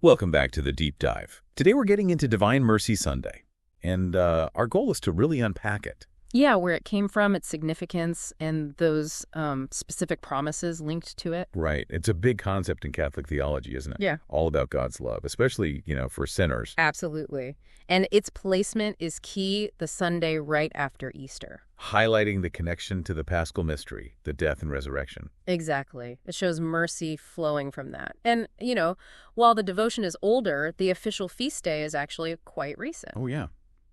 Welcome back to the Deep Dive. Today we're getting into Divine Mercy Sunday, and our goal is to really unpack it. Yeah, where it came from, its significance, and those specific promises linked to it. Right. It's a big concept in Catholic theology, isn't it? Yeah. All about God's love, especially, for sinners. Absolutely. And its placement is key the Sunday right after Easter. Highlighting the connection to the Paschal Mystery, the death and resurrection. Exactly. It shows mercy flowing from that. And, while the devotion is older, the official feast day is actually quite recent. Oh, yeah.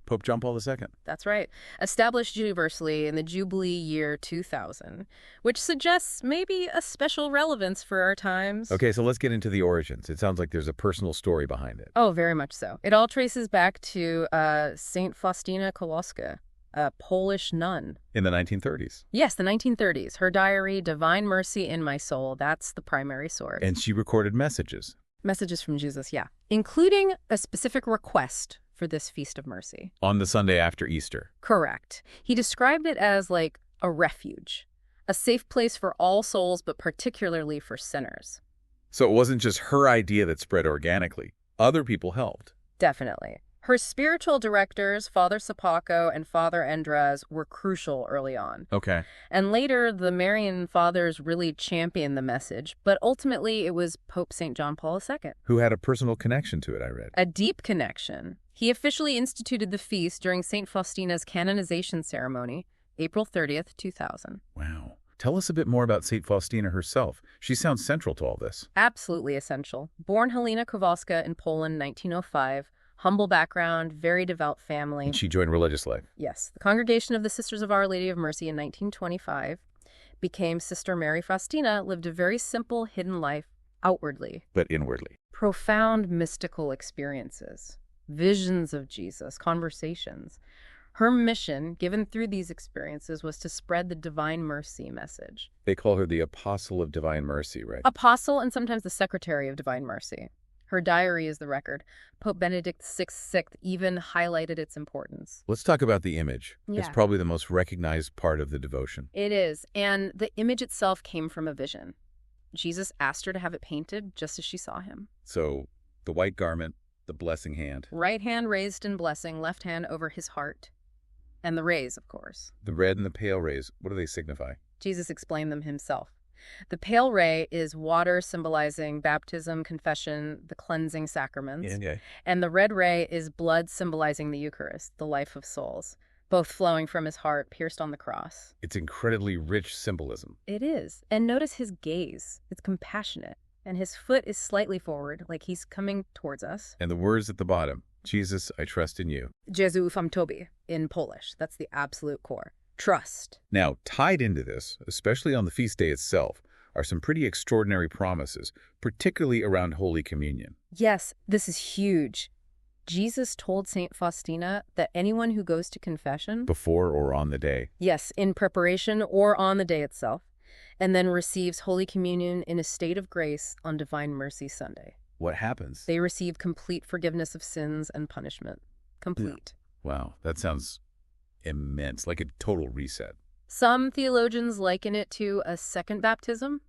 Pope John Paul II. That's right. Established universally in the Jubilee year 2000, which suggests maybe a special relevance for our times. Okay, so let's get into the origins. It sounds like there's a personal story behind it. Oh, very much so. It all traces back to Saint Faustina Kowalska, a Polish nun. In the 1930s. Yes, the 1930s. Her diary, Divine Mercy in My Soul, that's the primary source. And she recorded messages. Messages from Jesus, yeah. Including a specific request for this Feast of Mercy. On the Sunday after Easter. Correct. He described it as like a refuge, a safe place for all souls, but particularly for sinners. So it wasn't just her idea that spread organically. Other people helped. Definitely. Her spiritual directors, Father Sapako and Father Endres, were crucial early on. Okay. And later, the Marian fathers really championed the message, but ultimately it was Pope St. John Paul II. Who had a personal connection to it, I read. A deep connection. He officially instituted the feast during St. Faustina's canonization ceremony, April 30th, 2000. Wow. Tell us a bit more about St. Faustina herself. She sounds central to all this. Absolutely essential. Born Helena Kowalska in Poland, 1905. Humble background, very devout family. And she joined religious life. Yes. The Congregation of the Sisters of Our Lady of Mercy in 1925 became Sister Mary Faustina, lived a very simple, hidden life outwardly. But inwardly. Profound mystical experiences, visions of Jesus, conversations. Her mission, given through these experiences, was to spread the Divine Mercy message. They call her the Apostle of Divine Mercy, right? Apostle and sometimes the Secretary of Divine Mercy. Her diary is the record. Pope Benedict XVI even highlighted its importance. Let's talk about the image. Yeah. It's probably the most recognized part of the devotion. It is, and the image itself came from a vision. Jesus asked her to have it painted just as she saw him. So, the white garment, the blessing hand. Right hand raised in blessing, left hand over his heart. And the rays, of course. The red and the pale rays, what do they signify? Jesus explained them himself. The pale ray is water symbolizing baptism, confession, the cleansing sacraments. Yeah. And the red ray is blood symbolizing the Eucharist, the life of souls, both flowing from his heart, pierced on the cross. It's incredibly rich symbolism. It is. And notice his gaze. It's compassionate. And his foot is slightly forward, like he's coming towards us. And the words at the bottom, Jesus, I trust in you. Jezu ufam tobie, in Polish. That's the absolute core. Trust. Now, tied into this, especially on the feast day itself, are some pretty extraordinary promises, particularly around Holy Communion. Yes, this is huge. Jesus told St. Faustina that anyone who goes to confession, Before or on the day. yes, in preparation or on the day itself, and then receives Holy Communion in a state of grace on Divine Mercy Sunday. What happens? They receive complete forgiveness of sins and punishment. Complete. Wow, that sounds immense, like a total reset. Some theologians liken it to a second baptism.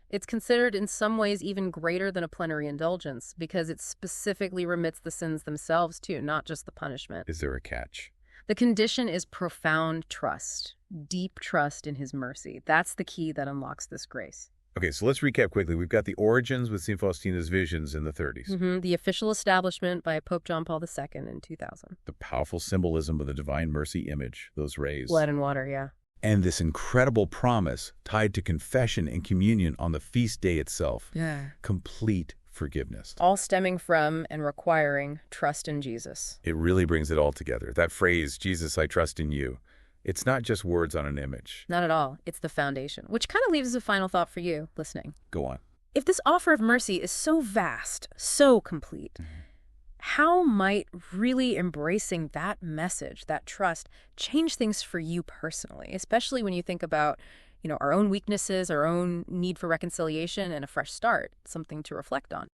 It's considered in some ways even greater than a plenary indulgence because it specifically remits the sins themselves too, not just the punishment. Is there a catch? The condition is profound trust, deep trust in his mercy. That's the key that unlocks this grace. Okay, so let's recap quickly. We've got the origins with St. Faustina's visions in the 30s. The official establishment by Pope John Paul II in 2000. The powerful symbolism of the Divine Mercy image, those rays. Blood and water, yeah. And this incredible promise tied to confession and communion on the feast day itself. Yeah. Complete forgiveness. All stemming from and requiring trust in Jesus. It really brings it all together. That phrase, Jesus, I trust in you. It's not just words on an image. Not at all. It's the foundation, which kind of leaves us a final thought for you listening. Go on. If this offer of mercy is so vast, so complete, how might really embracing that message, that trust, change things for you personally, especially when you think about, our own weaknesses, our own need for reconciliation and a fresh start, something to reflect on?